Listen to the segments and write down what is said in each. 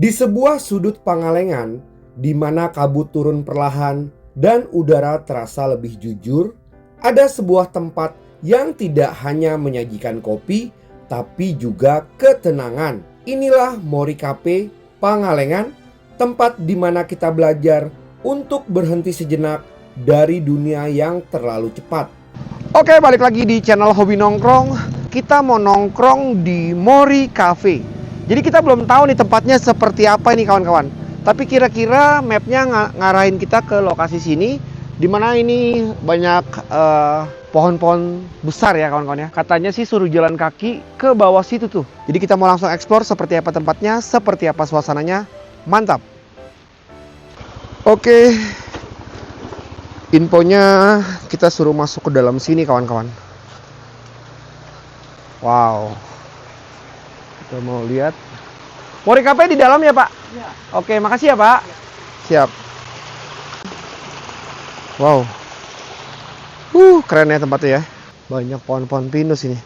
Di sebuah sudut Pangalengan, di mana kabut turun perlahan dan udara terasa lebih jujur, ada sebuah tempat yang tidak hanya menyajikan kopi, tapi juga ketenangan. Inilah Mori Cafe Pangalengan, tempat di mana kita belajar untuk berhenti sejenak dari dunia yang terlalu cepat. Oke, balik lagi di channel Hobi Nongkrong. Kita mau nongkrong di Mori Cafe. Jadi kita belum tahu nih tempatnya seperti apa ini kawan-kawan. Tapi kira-kira mapnya ngarahin kita ke lokasi sini, dimana ini banyak pohon-pohon besar ya kawan-kawan ya. Katanya sih suruh jalan kaki ke bawah situ tuh. Jadi kita mau langsung explore seperti apa tempatnya, seperti apa suasananya. Mantap. Oke. Infonya kita suruh masuk ke dalam sini kawan-kawan. Wow. Kita mau lihat. Mori Cafe di dalam ya Pak? Iya. Oke, makasih ya Pak. Siap. Wow. Keren ya tempatnya ya. Banyak pohon-pohon pinus ini.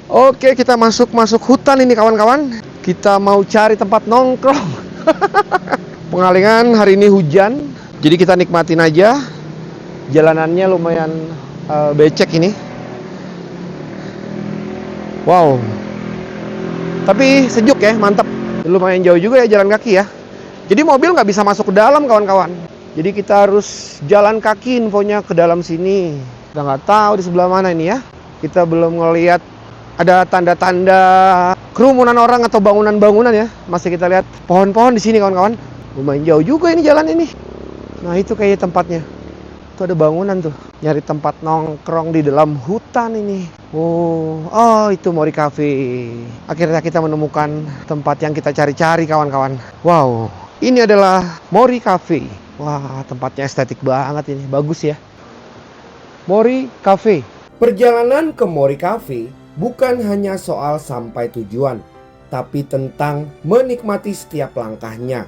Oke, kita masuk hutan ini kawan-kawan. Kita mau cari tempat nongkrong. Pengalengan hari ini hujan, jadi kita nikmatin aja. Jalanannya lumayan becek ini. Wow. Tapi sejuk ya, mantap. Lumayan jauh juga ya jalan kaki ya. Jadi mobil nggak bisa masuk ke dalam kawan-kawan. Jadi kita harus jalan kaki infonya ke dalam sini. Kita nggak tahu di sebelah mana ini ya. Kita belum ngelihat ada tanda-tanda kerumunan orang atau bangunan-bangunan ya. Masih kita lihat pohon-pohon di sini kawan-kawan. Lumayan jauh juga ini jalan ini. Nah itu kayak tempatnya. Tuh ada bangunan tuh. Nyari tempat nongkrong di dalam hutan ini. Oh itu Mori Cafe. Akhirnya kita menemukan tempat yang kita cari-cari kawan-kawan. Wow, ini adalah Mori Cafe. Wah, tempatnya estetik banget ini. Bagus ya. Mori Cafe. Perjalanan ke Mori Cafe bukan hanya soal sampai tujuan, tapi tentang menikmati setiap langkahnya.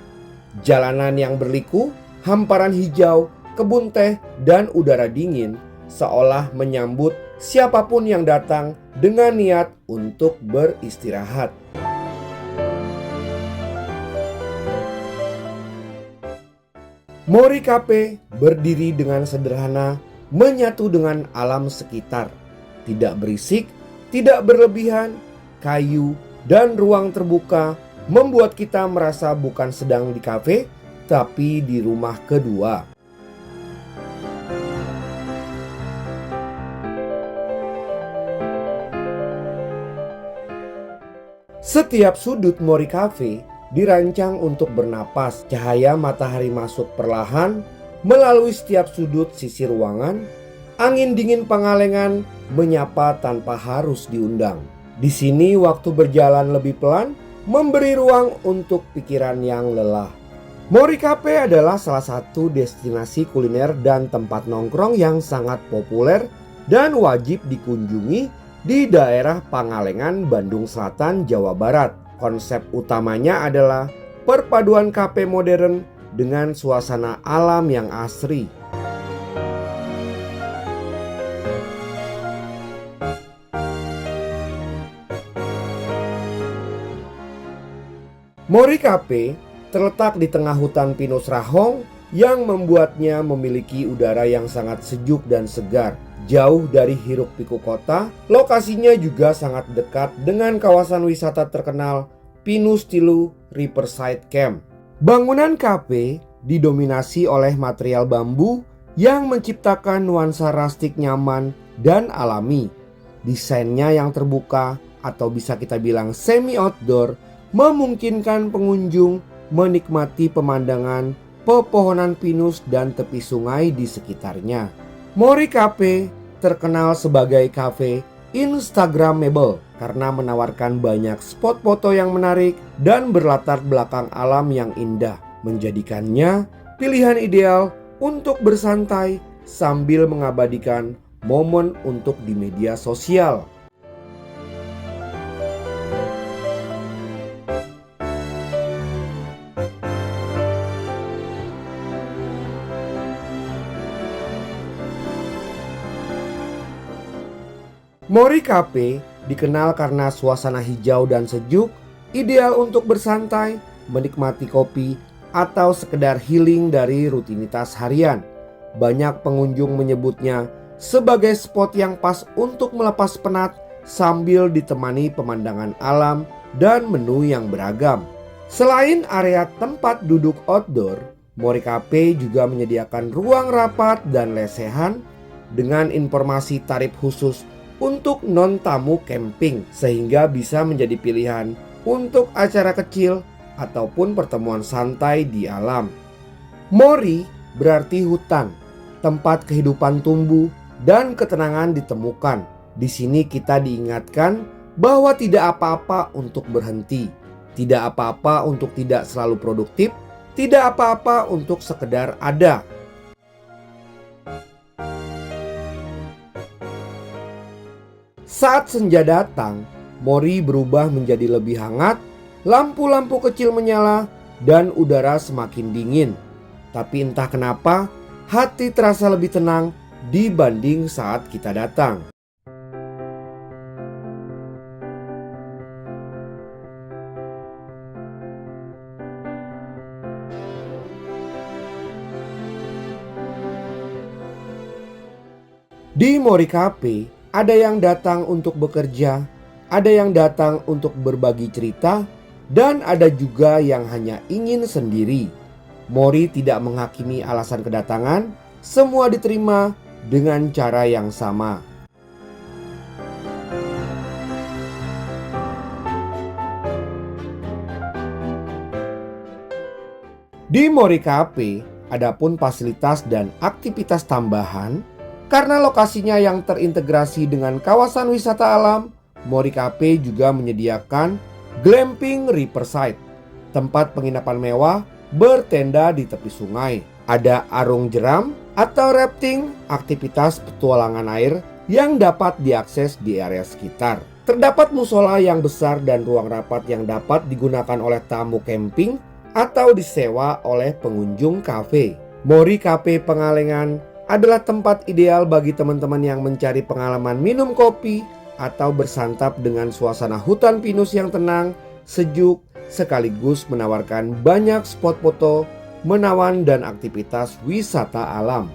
Jalanan yang berliku, hamparan hijau, kebun teh, dan udara dingin seolah menyambut siapapun yang datang dengan niat untuk beristirahat. Mori Cafe berdiri dengan sederhana, menyatu dengan alam sekitar. Tidak berisik, tidak berlebihan, kayu dan ruang terbuka membuat kita merasa bukan sedang di kafe, tapi di rumah kedua. Setiap sudut Mori Cafe dirancang untuk bernapas. Cahaya matahari masuk perlahan melalui setiap sudut sisi ruangan. Angin dingin Pangalengan menyapa tanpa harus diundang. Di sini waktu berjalan lebih pelan, memberi ruang untuk pikiran yang lelah. Mori Cafe adalah salah satu destinasi kuliner dan tempat nongkrong yang sangat populer dan wajib dikunjungi di daerah Pangalengan, Bandung Selatan, Jawa Barat. Konsep utamanya adalah perpaduan kafe modern dengan suasana alam yang asri. Mori Cafe terletak di tengah hutan pinus rahong yang membuatnya memiliki udara yang sangat sejuk dan segar. Jauh dari hiruk-pikuk kota, lokasinya juga sangat dekat dengan kawasan wisata terkenal Pinus Tilu Riverside Camp. Bangunan kafe didominasi oleh material bambu yang menciptakan nuansa rustik nyaman dan alami. Desainnya yang terbuka atau bisa kita bilang semi outdoor memungkinkan pengunjung menikmati pemandangan pepohonan pinus dan tepi sungai di sekitarnya. Mori Cafe terkenal sebagai cafe Instagramable karena menawarkan banyak spot foto yang menarik dan berlatar belakang alam yang indah, menjadikannya pilihan ideal untuk bersantai sambil mengabadikan momen untuk di media sosial. Mori Cafe dikenal karena suasana hijau dan sejuk, ideal untuk bersantai menikmati kopi, atau sekedar healing dari rutinitas harian. Banyak pengunjung menyebutnya sebagai spot yang pas untuk melepas penat sambil ditemani pemandangan alam dan menu yang beragam. Selain area tempat duduk outdoor, Mori Cafe juga menyediakan ruang rapat dan lesehan dengan informasi tarif khusus untuk non-tamu camping, sehingga bisa menjadi pilihan untuk acara kecil ataupun pertemuan santai di alam. Mori berarti hutan, tempat kehidupan tumbuh dan ketenangan ditemukan. Di sini kita diingatkan bahwa tidak apa-apa untuk berhenti, tidak apa-apa untuk tidak selalu produktif, tidak apa-apa untuk sekedar ada. Saat senja datang, Mori berubah menjadi lebih hangat, lampu-lampu kecil menyala, dan udara semakin dingin. Tapi entah kenapa, hati terasa lebih tenang dibanding saat kita datang. Di Mori Cafe, ada yang datang untuk bekerja, ada yang datang untuk berbagi cerita, dan ada juga yang hanya ingin sendiri. Mori tidak menghakimi alasan kedatangan, semua diterima dengan cara yang sama. Di Mori Cafe, adapun fasilitas dan aktivitas tambahan. Karena lokasinya yang terintegrasi dengan kawasan wisata alam, Mori Cafe juga menyediakan glamping riverside, tempat penginapan mewah bertenda di tepi sungai. Ada arung jeram atau rafting, aktivitas petualangan air yang dapat diakses di area sekitar. Terdapat musola yang besar dan ruang rapat yang dapat digunakan oleh tamu camping atau disewa oleh pengunjung kafe. Mori Cafe Pengalengan adalah tempat ideal bagi teman-teman yang mencari pengalaman minum kopi atau bersantap dengan suasana hutan pinus yang tenang, sejuk, sekaligus menawarkan banyak spot foto, menawan dan aktivitas wisata alam.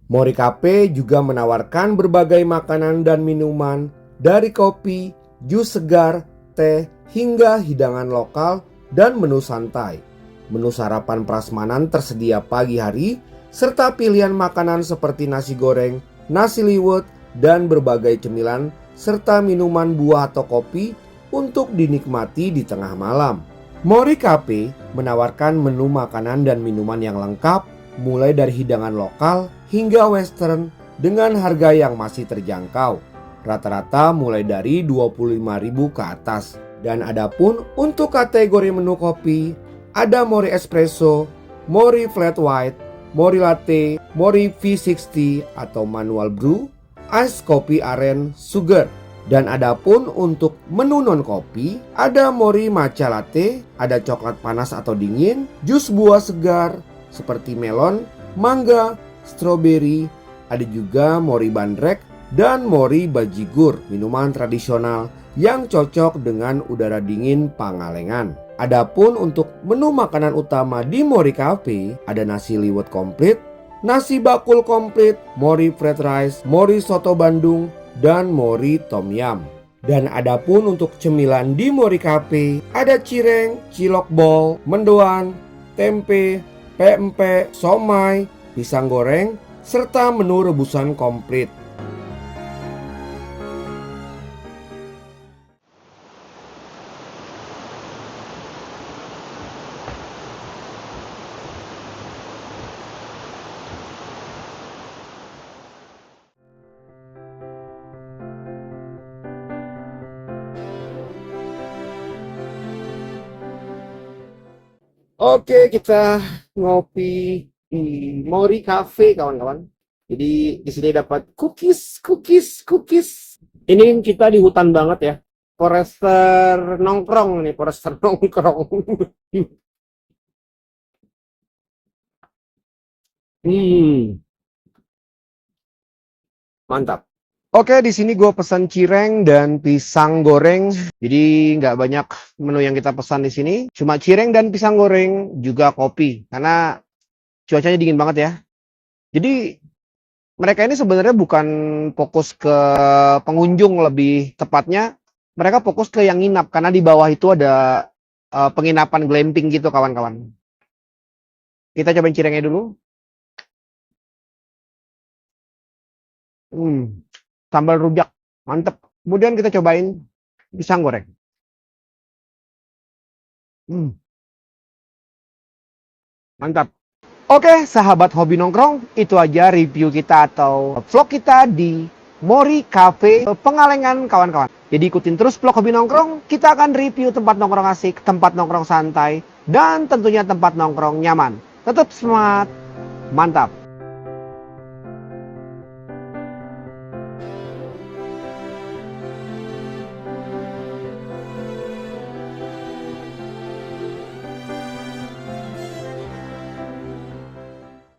Mori Cafe juga menawarkan berbagai makanan dan minuman, dari kopi, jus segar, teh, hingga hidangan lokal dan menu santai. Menu sarapan prasmanan tersedia pagi hari, serta pilihan makanan seperti nasi goreng, nasi liwet, dan berbagai cemilan, serta minuman buah atau kopi untuk dinikmati di tengah malam. Mori Cafe menawarkan menu makanan dan minuman yang lengkap, mulai dari hidangan lokal hingga western dengan harga yang masih terjangkau. Rata-rata mulai dari 25.000 ke atas. Dan adapun untuk kategori menu kopi, ada Mori Espresso, Mori Flat White, Mori Latte, Mori V60 atau manual brew, Ice Coffee Aren Sugar. Dan adapun untuk menu non kopi, ada Mori Matcha Latte, ada coklat panas atau dingin, jus buah segar seperti melon, mangga, stroberi, ada juga Mori Bandrek dan Mori Bajigur, minuman tradisional yang cocok dengan udara dingin Pangalengan. Adapun untuk menu makanan utama di Mori Cafe, ada nasi liwet komplit, nasi bakul komplit, Mori fried rice, Mori soto Bandung, dan Mori tom yum. Dan adapun untuk cemilan di Mori Cafe, ada cireng, cilok bol, mendoan, tempe, pempek, somai, pisang goreng, serta menu rebusan komplit. Oke, kita ngopi Mori Cafe kawan-kawan. Jadi di sini dapat cookies. Ini kita di hutan banget ya. Forester nongkrong nih, forester nongkrong. Mantap. Oke, di sini gue pesan cireng dan pisang goreng. Jadi nggak banyak menu yang kita pesan di sini. Cuma cireng dan pisang goreng, juga kopi. Karena cuacanya dingin banget ya. Jadi mereka ini sebenarnya bukan fokus ke pengunjung, lebih tepatnya mereka fokus ke yang nginap. Karena di bawah itu ada penginapan glamping gitu kawan-kawan. Kita cobain cirengnya dulu. Sambal rujak, mantep. Kemudian kita cobain pisang goreng. Mantap. Oke, sahabat hobi nongkrong, itu aja review kita atau vlog kita di Mori Cafe Pengalengan kawan-kawan. Jadi ikutin terus vlog hobi nongkrong, kita akan review tempat nongkrong asik, tempat nongkrong santai, dan tentunya tempat nongkrong nyaman. Tetap semangat, mantap.